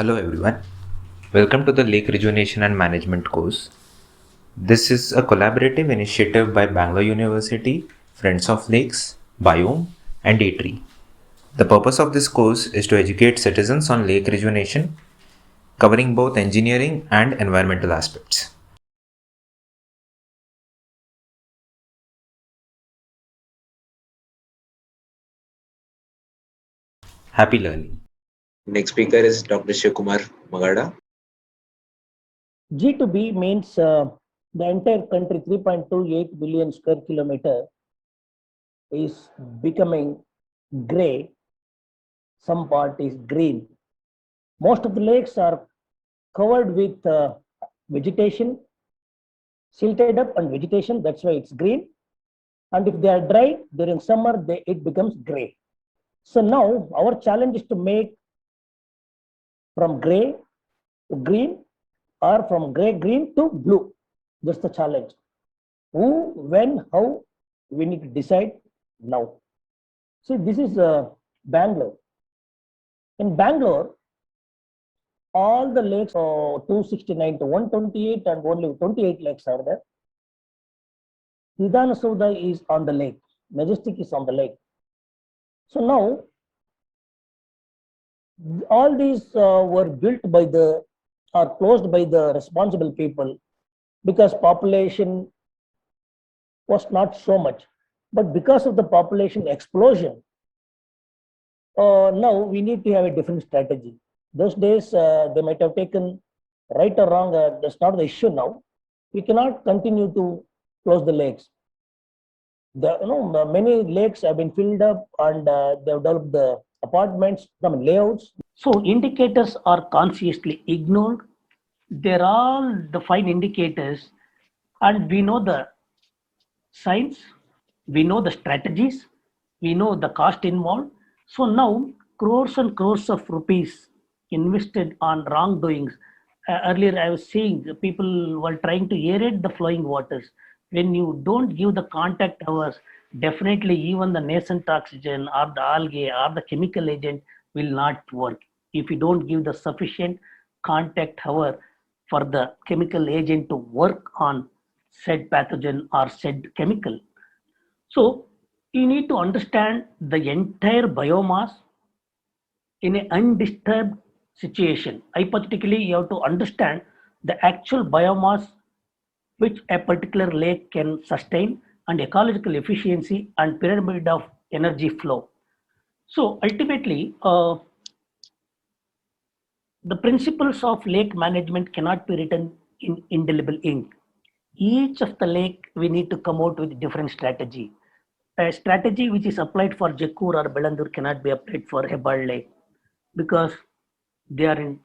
Hello everyone. Welcome to the Lake Rejuvenation and Management course. This is a collaborative initiative by Bangalore University, Friends of Lakes, Biome, and ATREE. The purpose of this course is to educate citizens on lake rejuvenation, covering both engineering and environmental aspects. Happy learning. Next speaker is Dr. Shivkumar Magada. G2B means the entire country, 3.28 billion square kilometer, is becoming gray. Some part is green. Most of the lakes are covered with vegetation, silted up and vegetation. That's why it's green. And if they are dry during summer, it becomes gray. So now our challenge is to make from gray to green or from gray green to blue. That's the challenge. Who, when, how, we need to decide now. See, this is Bangalore. In Bangalore, all the lakes, 269 to 128, and only 28 lakes are there. Vidhana Saudha is on the lake. Majestic is on the lake. So now, all these were built by the, or closed by the responsible people, because population was not so much. But because of the population explosion, now we need to have a different strategy. Those days, they might have taken right or wrong, that's not the issue now. We cannot continue to close the lakes. Many lakes have been filled up, and they have developed the apartments, layouts. So indicators are consciously ignored. They're all the fine indicators, and we know the science, we know the strategies, we know the cost involved. So now crores and crores of rupees invested on wrongdoings. Earlier I was saying people were trying to aerate the flowing waters. When you don't give the contact hours, definitely even the nascent oxygen or the algae or the chemical agent will not work. If you don't give the sufficient contact hour for the chemical agent to work on said pathogen or said chemical. So you need to understand the entire biomass in an undisturbed situation. Hypothetically, you have to understand the actual biomass which a particular lake can sustain, and ecological efficiency and pyramid of energy flow. So ultimately, the principles of lake management cannot be written in indelible ink. Each of the lake we need to come out with different strategy. A strategy which is applied for Jakkur or Belandur cannot be applied for Hebbal Lake, because they are in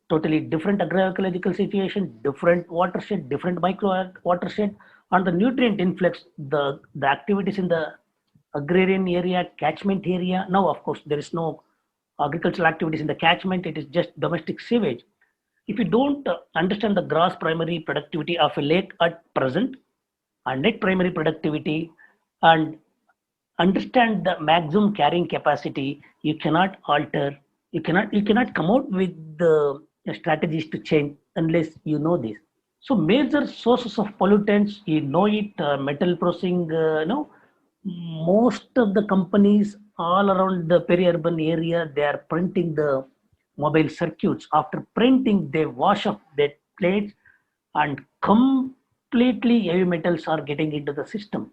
totally different agroecological situation, different watershed, different micro watershed, and the nutrient influx, the activities in the agrarian area, catchment area. Now, of course, there is no agricultural activities in the catchment, it is just domestic sewage. If you don't understand the gross primary productivity of a lake at present and net primary productivity, and understand the maximum carrying capacity, you cannot alter, you cannot come out with the strategies to change unless you know this. So major sources of pollutants, you know it, metal processing, most of the companies all around the peri-urban area, they are printing the mobile circuits. After printing, they wash up their plates, and completely heavy metals are getting into the system.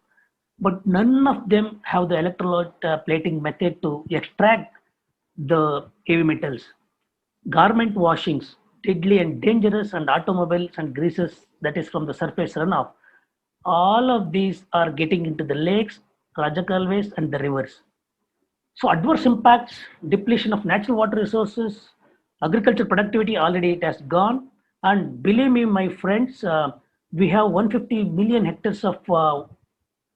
But none of them have the electrolyte plating method to extract the heavy metals. Garment washings, deadly and dangerous, and automobiles and greases, that is from the surface runoff. All of these are getting into the lakes, Rajakalways, and the rivers. So adverse impacts, depletion of natural water resources, agriculture productivity, already it has gone. And believe me, my friends, we have 150 million hectares of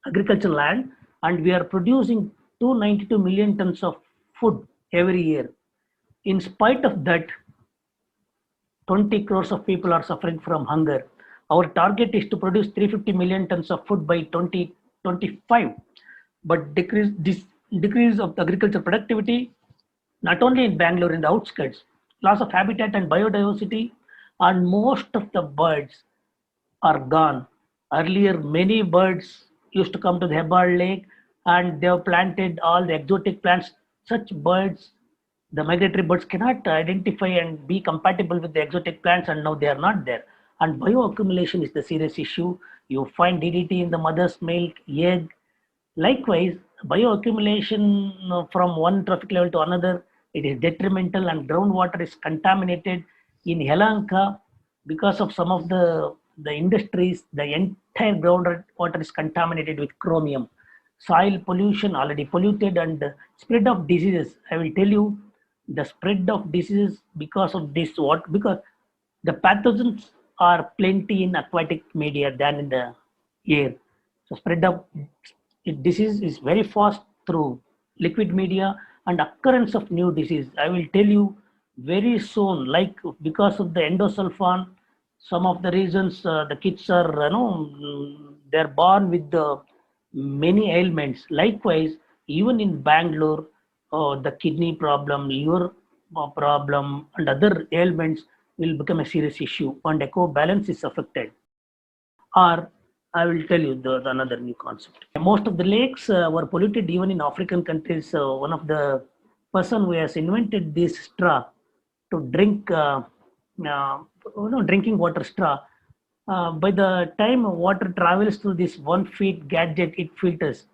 agricultural land, and we are producing 292 million tons of food every year. In spite of that, 20 crores of people are suffering from hunger. Our target is to produce 350 million tons of food by 2025. But decrease of the agriculture productivity, not only in Bangalore, in the outskirts, loss of habitat and biodiversity, and most of the birds are gone. Earlier, many birds used to come to the Hebbal Lake and they have planted all the exotic plants. Such birds, the migratory birds cannot identify and be compatible with the exotic plants, and now they are not there. And bioaccumulation is the serious issue. You find DDT in the mother's milk, egg. Likewise, bioaccumulation from one trophic level to another, it is detrimental, and groundwater is contaminated. In Helanka, because of some of the industries, the entire groundwater is contaminated with chromium. Soil pollution already polluted, and spread of diseases. I will tell you the spread of diseases because of this. What? Because the pathogens are plenty in aquatic media than in the air. So spread of disease is very fast through liquid media, and occurrence of new disease. I will tell you very soon, like because of the endosulfan, some of the reasons the kids are, they're born with the many ailments. Likewise, even in Bangalore, the kidney problem, liver problem, and other ailments will become a serious issue, and eco balance is affected. Or I will tell you the another new concept. Most of the lakes were polluted even in African countries. One of the person who has invented this straw to drink, drinking water straw. By the time water travels through this 1 feet gadget, it filters.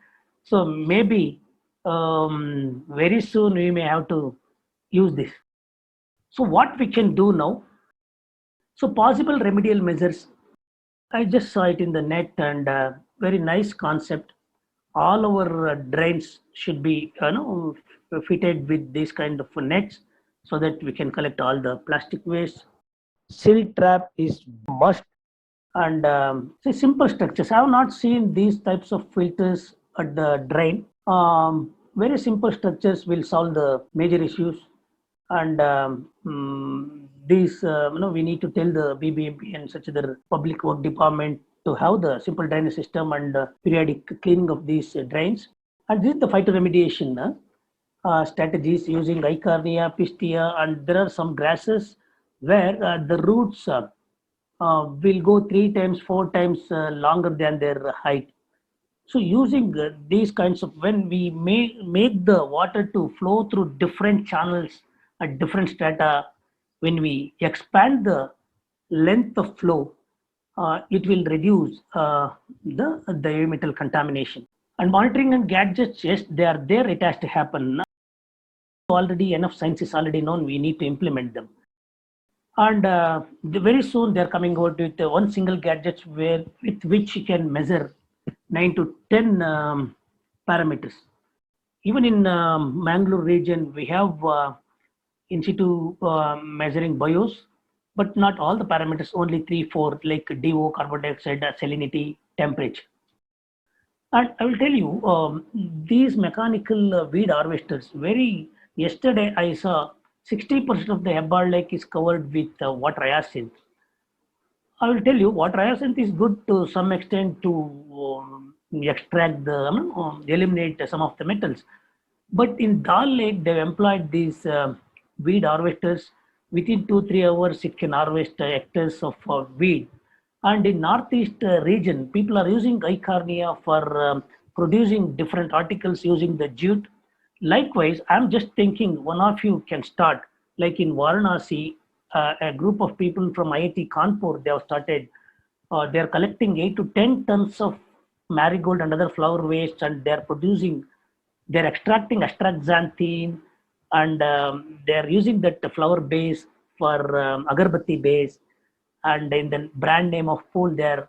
So maybe very soon we may have to use this. So what we can do now? So possible remedial measures, I just saw it in the net, and very nice concept. All our drains should be, fitted with this kind of nets so that we can collect all the plastic waste. Silt trap is must, and see, simple structures. I have not seen these types of filters at the drain. Very simple structures will solve the major issues, and these we need to tell the BBMP and such other public work department to have the simple drainage system and periodic cleaning of these drains. And this is the phytoremediation strategies using Eichhornia, Pistia, and there are some grasses where the roots will go 3 times, 4 times longer than their height. So using these kinds of, when we make the water to flow through different channels at different strata, when we expand the length of flow, it will reduce the heavy metal contamination. And monitoring and gadgets, yes, they are there. It has to happen. Already enough science is already known. We need to implement them. And very soon they're coming out with one single gadget with which you can measure 9 to 10 parameters. Even in Mangalore region, we have in situ measuring bios, but not all the parameters, only 3, 4, like DO, carbon dioxide, salinity, temperature. And I will tell you, these mechanical weed harvesters, yesterday I saw 60% of the Hebbal Lake is covered with water hyacinth. I will tell you, water hyacinth is good to some extent to extract eliminate some of the metals. But in Dal Lake, they've employed these weed harvesters. Within 2-3 hours, it can harvest hectares of weed. And in Northeast region, people are using Eichhornia for producing different articles using the jute. Likewise, I'm just thinking one of you can start, like in Varanasi, a group of people from IIT Kanpur, they have started, they are collecting 8 to 10 tons of marigold and other flower waste, and they're extracting astaxanthin, and they're using that flower base for agarbatti base, and in the brand name of pool they're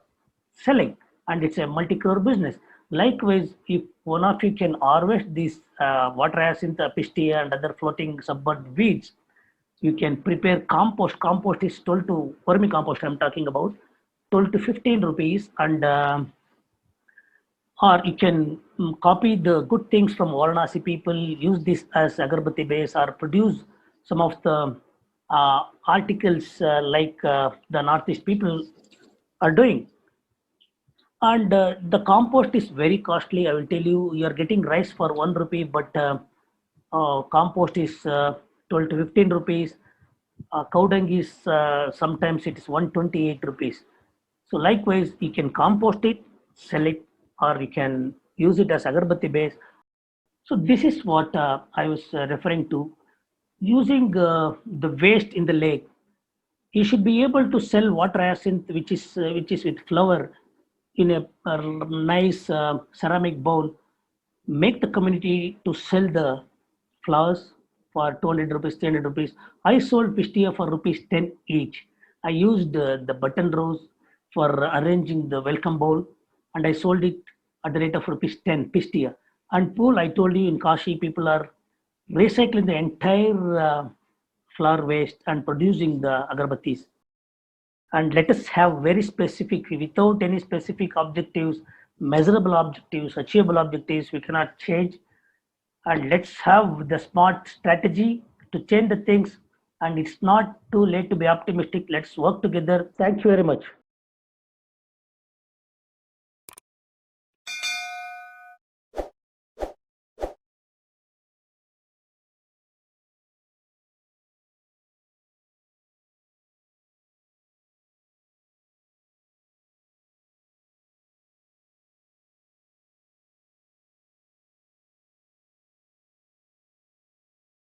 selling, and it's a multi-crore business. Likewise, if one of you can harvest these water hyacinth, pistia, and other floating subbud weeds, you can prepare compost. Compost is 12 to vermicompost I'm talking about, 12 to 15 rupees, and or you can copy the good things from Varanasi people, use this as agarbatti base, or produce some of the articles like the Northeast people are doing. And the compost is very costly. I will tell you, you are getting rice for 1 rupee, but compost is 12 to 15 rupees. Cow dung is sometimes it is 128 rupees. So likewise, you can compost it, sell it, or you can use it as agarbatti base. So this is what I was referring to. Using the waste in the lake, you should be able to sell water hyacinth, which is with flower, in a nice ceramic bowl. Make the community to sell the flowers for 200 rupees, 300 rupees. I sold pistia for rupees 10 each. I used the button rose for arranging the welcome bowl, and I sold it at the rate of rupees 10 pistia. And pool, I told you in Kashi, people are recycling the entire flower waste and producing the agarbattis. And let us have very specific, without any specific objectives, measurable objectives, achievable objectives, we cannot change. And let's have the smart strategy to change the things. And it's not too late to be optimistic. Let's work together. Thank you very much.